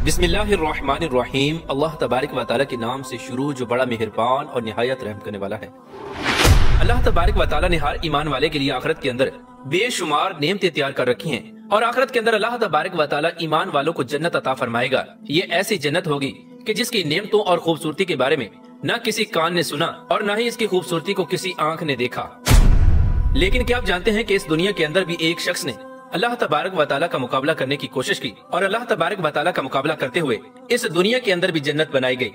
बिस्मिल्लाहिर्रहमानिर्रहीम। अल्लाह तबारक व तआला के नाम से शुरू जो बड़ा मेहरबान और निहायत रहम करने वाला है। अल्लाह तबारक व तआला ने हर ईमान वाले के लिए आखिरत के अंदर बेशुमार नेमतें तैयार कर रखी हैं और आखिरत के अंदर अल्लाह तबारक व तआला ईमान वालों को जन्नत अता फरमाएगा। ये ऐसी जन्नत होगी कि जिसकी नेमतों और खूबसूरती के बारे में न किसी कान ने सुना और न ही इसकी खूबसूरती को किसी आंख ने देखा। लेकिन क्या आप जानते हैं कि इस दुनिया के अंदर भी एक शख्स ने अल्लाह तबारक व तआला का मुकाबला करने की कोशिश की और अल्लाह तबारक व तआला का मुकाबला करते हुए इस दुनिया के अंदर भी जन्नत बनाई गई।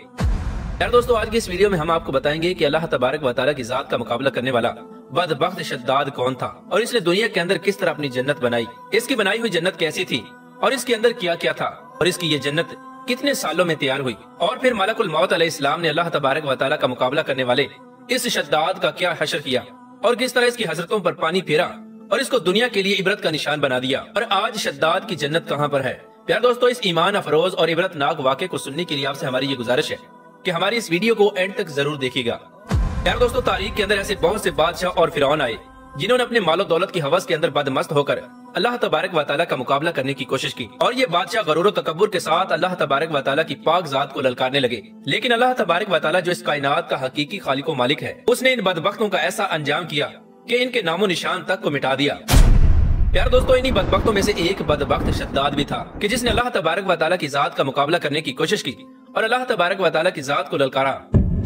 यार दोस्तों, आज की इस वीडियो में हम आपको बताएंगे कि अल्लाह तबारक व तआला की जात का मुकाबला करने वाला बदबख्त शद्दाद कौन था और इसने दुनिया के अंदर किस तरह अपनी जन्नत बनाई, इसकी बनाई हुई जन्नत कैसी थी और इसके अंदर क्या क्या था और इसकी ये जन्नत कितने सालों में तैयार हुई। और फिर मलकुल मौत अलैहिस्सलाम ने अल्लाह तबारक व तआला का मुकाबला करने वाले इस शद्दाद का क्या हशर किया और किस तरह इसकी हजरतों पर पानी फेरा और इसको दुनिया के लिए इबरत का निशान बना दिया। और आज शद्दाद की जन्नत कहाँ पर है। प्यार दोस्तों, इस ईमान अफरोज और इबरतनाक वाक़े को सुनने के लिए आपसे हमारी ये गुजारिश है कि हमारी इस वीडियो को एंड तक जरूर देखिएगा। प्यार दोस्तों, तारीख के अंदर ऐसे बहुत से बादशाह और फिरौन आए जिन्होंने अपने मालो दौलत की हवस के अंदर बदमस्त होकर अल्लाह तबारक व तआला का मुकाबला करने की कोशिश की और ये बादशाह गरूर और तकब्बुर के साथ अल्लाह तबारक व तआला की पाक जात को ललकारने लगे। लेकिन अल्लाह तबारक व तआला जो इस कायनात का हकीकी खालिक व मालिक है, उसने इन बदबख्तों का ऐसा अंजाम किया कि इनके नामो निशान तक को मिटा दिया। प्यार दोस्तों, इन्हीं बदबख्तों में से एक बदबख्त शद्दाद भी था कि जिसने अल्लाह तबारक व तआला की जात का मुकाबला करने की कोशिश की और अल्लाह तबारक व तआला की जात को ललकारा।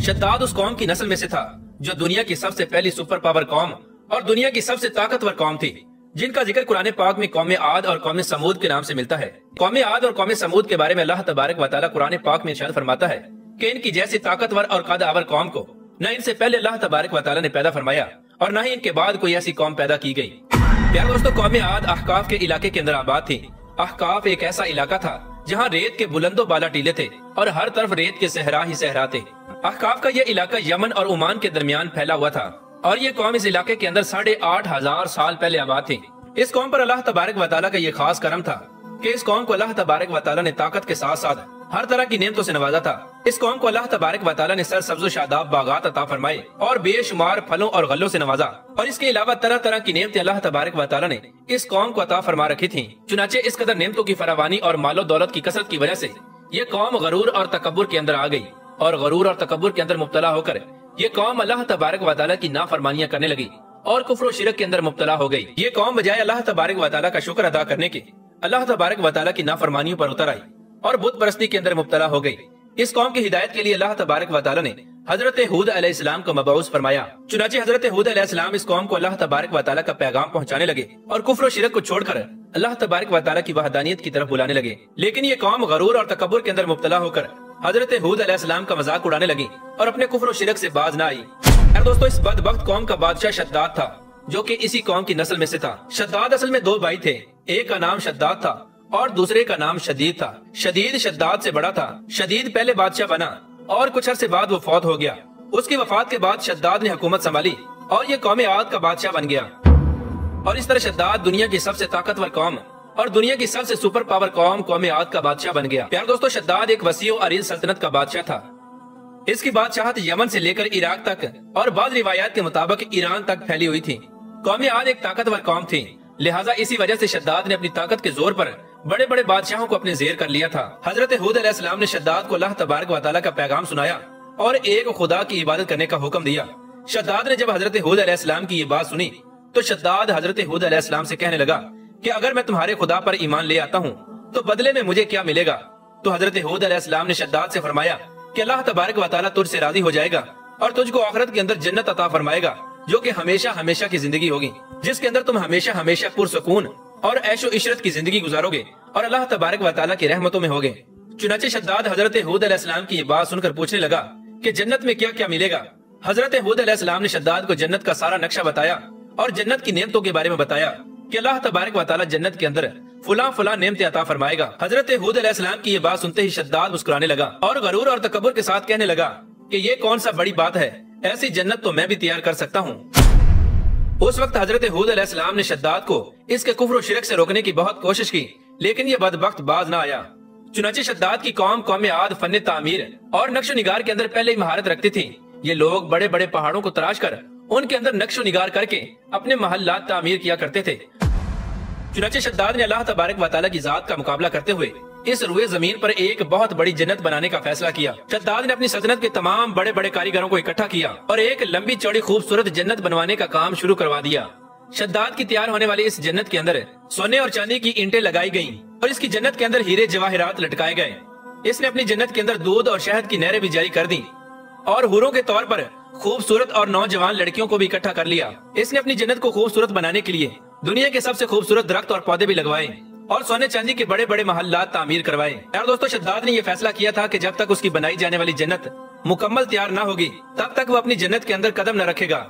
शद्दाद उस कौम की नस्ल में से था जो दुनिया की सबसे पहली सुपर पावर कौम और दुनिया की सबसे ताकतवर कौम थी, जिनका जिक्र कुरान पाक में कौम आद और कौम समूद के नाम से मिलता है। कौम आद और कौम समूद के बारे में अल्लाह तबारक व तआला कुरान पाक में इरशाद फरमाता है कि इनकी जैसी ताकतवर और कदावर कौम को न इनसे पहले अल्लाह तबारक व तआला ने पैदा फरमाया और न ही इनके बाद कोई ऐसी कौम पैदा की गई। प्यार दोस्तों, कौम आद अहकाफ के इलाके के अंदर आबाद थी। अहकाफ एक ऐसा इलाका था जहाँ रेत के बुलंदो बाला टीले थे और हर तरफ रेत के सहरा ही सहरा थे। अहकाफ का यह इलाका यमन और ओमान के दरमियान फैला हुआ था और ये कौम इस इलाके के अंदर 8,500 साल पहले आबाद थी। इस कौम पर अल्लाह तबारक व तआला का ये खास करम था कि इस कौम को अल्लाह तबारक व तआला ने ताकत के साथ साथ हर तरह की नेमतों से नवाजा था। इस कौम को अल्लाह तबारक व तआला ने सरसब्ज़ शादाब बागात अता फरमाए और बेशुमार फलों और गल्लों से नवाजा और इसके अलावा तरह तरह की नेमतें अल्लाह तबारक व तआला ने इस कौम को अता फरमा रखी थी। चुनाचे इस कदर नेमतों की फरावानी और मालो दौलत की कसरत की वजह से ये कौम गरूर और तकब्बुर के अंदर आ गई और गरूर और तकब्बुर के अंदर मुब्तला होकर ये कौम अल्लाह तबारक व तआला की नाफरमानियां करने लगी और कुफ्र और शिरक के अंदर मुब्तला हो गई। ये कौम बजाय अल्लाह तबारक व तआला का शुक्र अदा करने के अल्लाह तबारक व तआला की नाफरमानियों पर उतर आई और बुत परस्ती के अंदर मुब्तला हो गई। इस कौम की हिदायत के लिए अल्लाह तबारक व तआला ने हजरत हूद अलैहिस्सलाम को मबऊस फरमाया। चुनाचे हजरत हूद अलैहिस्सलाम इस कौम को अल्लाह तबारक व तआला का पैगाम पहुंचाने लगे और कुफ्र और शिरक को छोड़कर अल्लाह तबारक व तआला की वहदानियत की तरफ बुलाने लगे। लेकिन ये कौम गरूर और तकब्बुर के अंदर मुब्तला होकर हजरत हूद अलैहिस्सलाम का मजाक उड़ाने लगी और अपने कुफ्र और शिरक से बाज न आई। यार दोस्तों, इस बदबख्त कौम का बादशाह शद्दाद था जो कि इसी कौम की नस्ल में से था। शद्दाद असल में दो भाई थे, एक का नाम शद्दाद था और दूसरे का नाम शदीद था। शदीद शद्दाद से बड़ा था। शदीद पहले बादशाह बना और कुछ अरसे बाद वो फौत हो गया। उसकी वफात के बाद शद्दाद ने हुकूमत संभाली और ये कौम आद का बादशाह बन गया और इस तरह शद्दाद दुनिया की सबसे ताकतवर कौम और दुनिया की सबसे सुपर पावर कौम आद का बादशाह बन गया। प्यार दोस्तों, शद्दाद एक वसी और अरीज सल्तनत का बादशाह था। इसकी बादशाहत यमन से लेकर इराक तक और बाद रिवायात के मुताबिक ईरान तक फैली हुई थी। कौम आद एक ताकतवर कौम थी, लिहाजा इसी वजह से शद्दाद ने अपनी ताकत के जोर पर बड़े बड़े बादशाहों को अपने जेर कर लिया था। हजरत हूद अलैहिस्सलाम ने शद्दाद को अल्लाह तबारक व तआला का पैगाम सुनाया और एक खुदा की इबादत करने का हुक्म दिया। शद्दाद ने जब हजरत हूद अलैहिस्सलाम की ये बात सुनी तो शद्दाद हजरत हूद अलैहिस्सलाम से कहने लगा कि अगर मैं तुम्हारे खुदा पर ईमान ले आता हूँ तो बदले में मुझे क्या मिलेगा। तो हजरत हूद अलैहिस्सलाम ने शद्दाद से फरमाया कि अल्लाह तबारक व तआला तुझसे राजी हो जाएगा और तुझको आखिरत के अंदर जन्नत अता फरमाएगा जो कि हमेशा हमेशा की जिंदगी होगी, जिसके अंदर तुम हमेशा हमेशा पुरसुकून और ऐशो इशरत की जिंदगी गुजारोगे और अल्लाह तबारक व तआला की रहमतों में होगे। चुनाचे शद्दाद हजरत हूद अलैहिस्सलाम की ये बात सुनकर पूछने लगा कि जन्नत में क्या क्या मिलेगा। हजरत हूद अलैहिस्सलाम ने शद्दाद को जन्नत का सारा नक्शा बताया और जन्नत की नेमतों के बारे में बताया कि अल्लाह तबारक व तआला जन्नत के अंदर फुला फुला नेमतें अता फरमाएगा। हजरत हूद अलैहिस्सलाम की ये बात सुनते ही शद्दाद मुस्कुराने लगा और गरूर और तकब्बुर के साथ कहने लगा कि ये कौन सा बड़ी बात है, ऐसी जन्नत तो मैं भी तैयार कर सकता हूँ। उस वक्त हजरत हूद अलैहिस्सलाम ने शद्दाद को इसके कुफ्र और शिरक से रोकने की बहुत कोशिश की, लेकिन ये बदबख्त बाज न आया। चुनाचे शद्दाद की कौम आद फन तामीर और नक्शो निगार के अंदर पहले ही महारत रखती थी। ये लोग बड़े बड़े पहाड़ों को तराश कर उनके अंदर नक्शो निगार करके अपने महल्लात तामीर किया करते थे। चुनाचे शद्दाद ने अल्लाह तबारक व तआला की जात का मुकाबला करते हुए इस रुए जमीन पर एक बहुत बड़ी जन्नत बनाने का फैसला किया। शद्दाद ने अपनी सल्तनत के तमाम बड़े बड़े कारीगरों को इकट्ठा किया और एक लंबी चौड़ी खूबसूरत जन्नत बनवाने का काम शुरू करवा दिया। शद्दाद की तैयार होने वाली इस जन्नत के अंदर सोने और चांदी की ईंटें लगाई गयी और इसकी जन्नत के अंदर हीरे जवाहरात लटकाए गए। इसने अपनी जन्नत के अंदर दूध और शहद की नहरें भी जारी कर दी और हूरों के तौर पर खूबसूरत और नौजवान लड़कियों को भी इकट्ठा कर लिया। इसने अपनी जन्नत को खूबसूरत बनाने के लिए दुनिया के सबसे खूबसूरत दरख्त और पौधे भी लगवाए और सोने चांदी के बड़े बड़े महल्लात तामीर करवाए। यार दोस्तों, शद्दाद ने यह फैसला किया था कि जब तक उसकी बनाई जाने वाली जन्नत मुकम्मल तैयार न होगी तब तक वो अपनी जन्नत के अंदर कदम न रखेगा।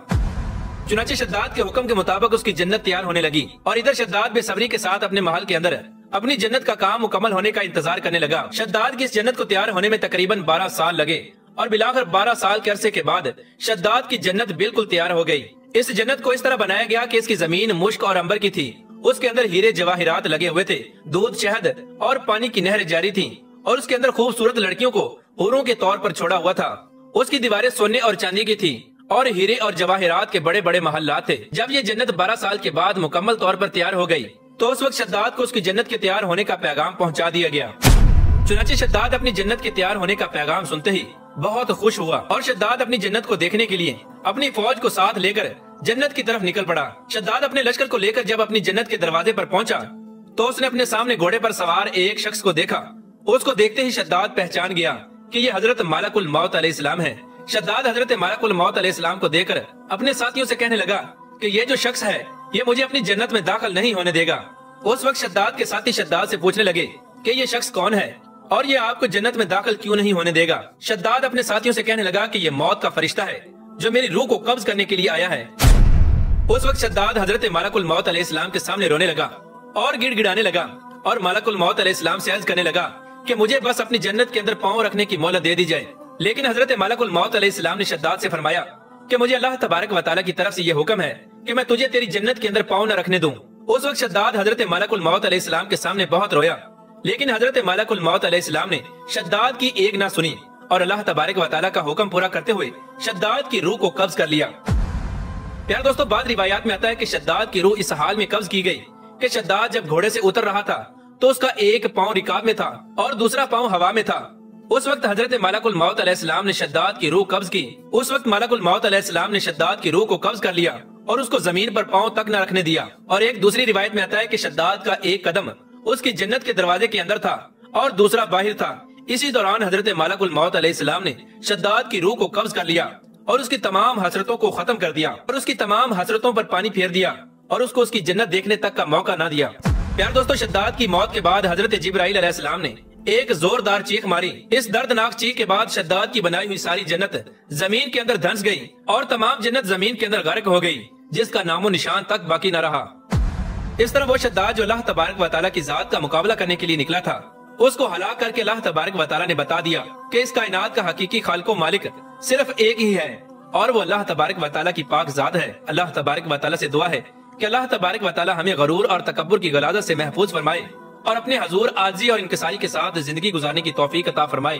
चुनाचे शद्दाद के हुक्म के मुताबिक उसकी जन्नत तैयार होने लगी और इधर शद्दाद बेसब्री के साथ अपने महल के अंदर अपनी जन्नत का काम मुकम्मल होने का इंतजार करने लगा। शद्दाद की इस जन्नत को तैयार होने में तकरीबन 12 साल लगे और बिलाखिर 12 साल के अरसे के बाद शद्दाद की जन्नत बिल्कुल तैयार हो गई। इस जन्नत को इस तरह बनाया गया कि इसकी जमीन मुश्क और अंबर की थी। उसके अंदर हीरे जवाहरात लगे हुए थे, दूध शहद और पानी की नहरें जारी थी और उसके अंदर खूबसूरत लड़कियों को हूरों के तौर पर छोड़ा हुआ था। उसकी दीवारें सोने और चांदी की थी और हीरे और जवाहरात के बड़े बड़े महल्लात थे। जब ये जन्नत 12 साल के बाद मुकम्मल तौर पर तैयार हो गई तो उस वक्त शद्दाद को उसकी जन्नत के तैयार होने का पैगाम पहुंचा दिया गया। चुनाचे शद्दाद अपनी जन्नत के तैयार होने का पैगाम सुनते ही बहुत खुश हुआ और शद्दाद अपनी जन्नत को देखने के लिए अपनी फौज को साथ लेकर जन्नत की तरफ निकल पड़ा। शद्दाद अपने लश्कर को लेकर जब अपनी जन्नत के दरवाजे पर पहुंचा तो उसने अपने सामने घोड़े पर सवार एक शख्स को देखा। उसको देखते ही शद्दाद पहचान गया कि ये हजरत मलकुल मौत अलैहिस्सलाम है। शद्दाद हजरत मलकुल मौत अलैहिस्सलाम को देखकर अपने साथियों से कहने लगा कि ये जो शख्स है ये मुझे अपनी जन्नत में दाखिल नहीं होने देगा। उस वक्त शद्दाद के साथी शद्दाद से पूछने लगे कि ये शख्स कौन है और ये आपको जन्नत में दाखिल क्यों नहीं होने देगा। शद्दाद अपने साथियों से कहने लगा कि ये मौत का फरिश्ता है जो मेरी रूह को कब्ज करने के लिए आया है। उस वक्त शद्दाद हजरत मलकुल मौत अलैहिस्सलाम के सामने रोने लगा और गिड़गिड़ाने लगा और मलकुल मौत अलैहिस्सलाम से अर्ज करने लगा कि मुझे बस अपनी जन्नत के अंदर पांव रखने की मोहलत दे दी जाए। लेकिन हजरत मलकुल मौत अलैहिस्सलाम ने शद्दाद से फरमाया कि मुझे अल्लाह तबारक व तआला की तरफ से ये हुक्म है कि मैं तुझे तेरी जन्नत के अंदर पांव न रखने दूं। उस वक्त शद्दाद हजरत मलकुल मौत अलैहिस्सलाम के सामने बहुत रोया, लेकिन हजरत मलकुल मौत अलैहिस्सलाम ने शद्दाद की एक ना सुनी और अल्लाह तबारक व तआला का हुक्म पूरा करते हुए शद्दाद की रूह को कब्ज कर लिया। प्यारे दोस्तों, बाद रिवायात में आता है कि शद्दाद की रूह इस हाल में कब्ज की गई कि शद्दाद जब घोड़े से उतर रहा था तो उसका एक पांव रिकाब में था और दूसरा पांव हवा में था। उस वक्त हजरत मलकुल मौत अलैहिस्सलाम ने शद्दाद की रूह कब्ज की। उस वक्त मलकुल मौत अलैहिस्सलाम ने शद्दाद की रूह को कब्ज कर लिया और उसको जमीन पर पांव तक न रखने दिया। और एक दूसरी रिवायत में आता है कि शद्दाद का एक कदम उसकी जन्नत के दरवाजे के अंदर था और दूसरा बाहर था। इसी दौरान हजरत मलकुल मौत अलैहिस्सलाम ने शद्दाद की रूह को कब्ज कर लिया और उसकी तमाम हसरतों को खत्म कर दिया और उसकी तमाम हसरतों पर पानी फेर दिया और उसको उसकी जन्नत देखने तक का मौका न दिया। प्यार दोस्तों, शद्दाद की मौत के बाद हजरत जिब्राइल अलैहिस्सलाम ने एक जोरदार चीख मारी। इस दर्दनाक चीख के बाद शद्दाद की बनाई हुई सारी जन्नत जमीन के अंदर धंस गई और तमाम जन्नत जमीन के अंदर गर्क हो गई, जिसका नामो निशान तक बाकी न रहा। इस तरह वो शद्दाद जो अल्लाह तबारक व तआला की जात का मुकाबला करने के लिए निकला था, उसको हलाक करके अल्लाह तबारक व तआला ने बता दिया कि इस कायनात का हकीकी खालिक मालिक सिर्फ एक ही है और वो अल्लाह तबारक व तआला की पाक जात है। अल्लाह तबारक व तआला से दुआ है कि अल्लाह तबारक व तआला हमें गरूर और तकब्बुर की गलाजत से महफूज फरमाए और अपने हजूर आजी और इंकिसारी के साथ जिंदगी गुजारने की तौफीक अता फरमाए।